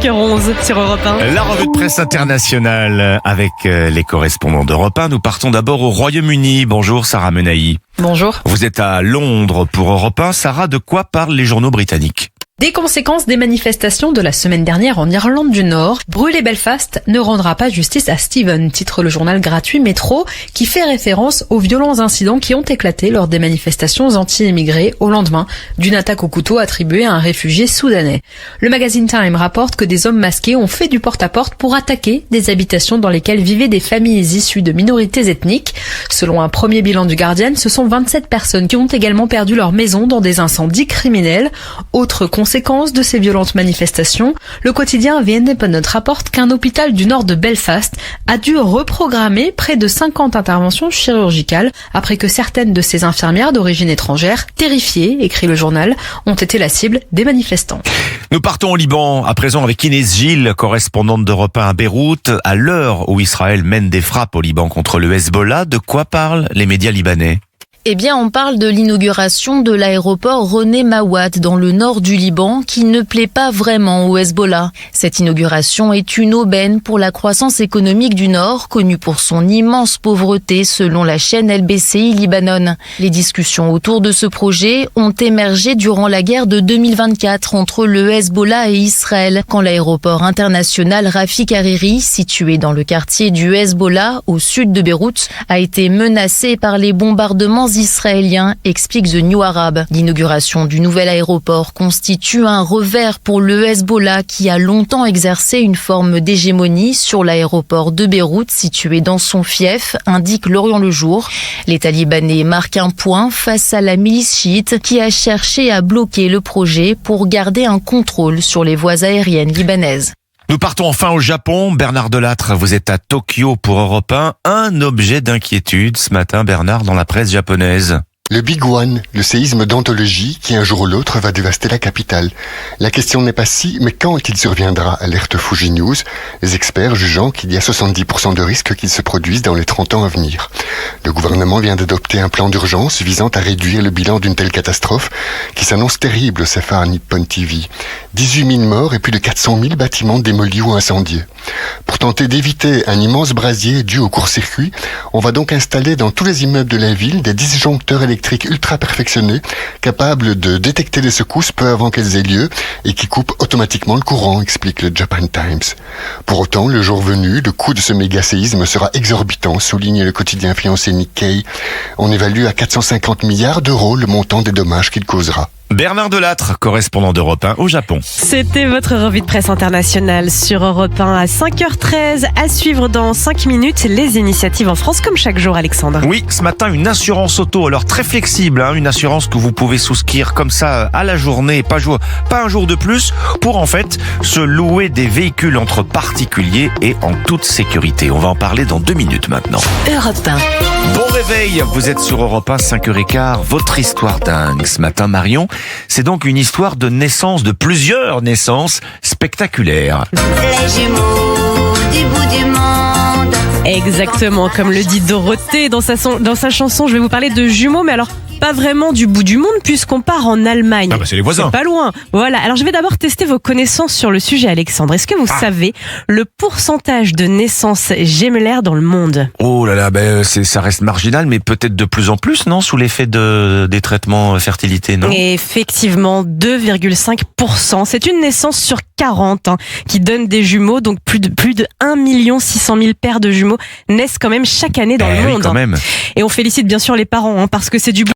5h11 sur Europe 1. La revue de presse internationale avec les correspondants d'Europe 1. Nous partons d'abord au Royaume-Uni. Bonjour Sarah Menahi. Bonjour. Vous êtes à Londres pour Europe 1. Sarah, de quoi parlent les journaux britanniques ? Des conséquences des manifestations de la semaine dernière en Irlande du Nord. Brûler Belfast ne rendra pas justice à Stephen, titre le journal gratuit Métro, qui fait référence aux violents incidents qui ont éclaté lors des manifestations anti-immigrés au lendemain d'une attaque au couteau attribuée à un réfugié soudanais. Le magazine Time rapporte que des hommes masqués ont fait du porte-à-porte pour attaquer des habitations dans lesquelles vivaient des familles issues de minorités ethniques. Selon un premier bilan du Guardian, ce sont 27 personnes qui ont également perdu leur maison dans des incendies criminels. Autre conséquence de ces violentes manifestations, le quotidien The Independent rapporte qu'un hôpital du nord de Belfast a dû reprogrammer près de 50 interventions chirurgicales après que certaines de ces infirmières d'origine étrangère, terrifiées, écrit le journal, ont été la cible des manifestants. Nous partons au Liban, à présent avec Inès Gilles, correspondante d'Europe 1 à Beyrouth. À l'heure où Israël mène des frappes au Liban contre le Hezbollah, de quoi parlent les médias libanais ? Eh bien, on parle de l'inauguration de l'aéroport René Mawad dans le nord du Liban qui ne plaît pas vraiment au Hezbollah. Cette inauguration est une aubaine pour la croissance économique du Nord, connue pour son immense pauvreté selon la chaîne LBCI Libanon. Les discussions autour de ce projet ont émergé durant la guerre de 2024 entre le Hezbollah et Israël, quand l'aéroport international Rafik Hariri, situé dans le quartier du Hezbollah au sud de Beyrouth, a été menacé par les bombardements israélien, explique The New Arab. L'inauguration du nouvel aéroport constitue un revers pour le Hezbollah qui a longtemps exercé une forme d'hégémonie sur l'aéroport de Beyrouth situé dans son fief, indique L'Orient le Jour. Les Talibanais marquent un point face à la milice chiite qui a cherché à bloquer le projet pour garder un contrôle sur les voies aériennes libanaises. Nous partons enfin au Japon. Bernard Delattre, vous êtes à Tokyo pour Europe 1. Un objet d'inquiétude ce matin, Bernard, dans la presse japonaise. Le Big One, le séisme d'anthologie qui un jour ou l'autre va dévaster la capitale. La question n'est pas si, mais quand il surviendra, alerte Fuji News, les experts jugeant qu'il y a 70% de risque qu'il se produise dans les 30 ans à venir. Le gouvernement vient d'adopter un plan d'urgence visant à réduire le bilan d'une telle catastrophe qui s'annonce terrible, s'affirme Nippon TV. 18 000 morts et plus de 400 000 bâtiments démolis ou incendiés. Pour tenter d'éviter un immense brasier dû au court-circuit, on va donc installer dans tous les immeubles de la ville des disjoncteurs électriques ultra perfectionnés, capables de détecter les secousses peu avant qu'elles aient lieu et qui coupent automatiquement le courant, explique le Japan Times. Pour autant, le jour venu, le coût de ce méga-séisme sera exorbitant, souligne le quotidien financier Nikkei. On évalue à 450 milliards d'euros le montant des dommages qu'il causera. Bernard Delattre, correspondant d'Europe 1 au Japon. C'était votre revue de presse internationale sur Europe 1 à 5h13. À suivre dans 5 minutes, les initiatives en France comme chaque jour, Alexandre. Oui, ce matin, une assurance auto, alors très flexible, une assurance que vous pouvez souscrire comme ça à la journée, pas un jour de plus, pour en fait se louer des véhicules entre particuliers et en toute sécurité. On va en parler dans 2 minutes maintenant. Europe 1. Bon réveil, vous êtes sur Europe 1, 5h15, votre histoire dingue. Ce matin, Marion, c'est donc une histoire de naissance, de plusieurs naissances spectaculaires. Les jumeaux du bout du monde. Exactement, comme le dit Dorothée dans sa chanson, je vais vous parler de jumeaux, mais alors pas vraiment du bout du monde puisqu'on part en Allemagne. Ah bah c'est les voisins. C'est pas loin. Voilà, alors je vais d'abord tester vos connaissances sur le sujet, Alexandre. Est-ce que vous savez le pourcentage de naissances gémellaires dans le monde ? Oh là là, ça reste marginal, mais peut-être de plus en plus, non ? Sous l'effet des traitements fertilité, non ? Et effectivement, 2,5%. C'est une naissance sur 40 qui donne des jumeaux, donc plus de 1 600 000 paires de jumeaux naissent quand même chaque année dans le monde. Oui, quand même. Et on félicite bien sûr les parents parce que c'est du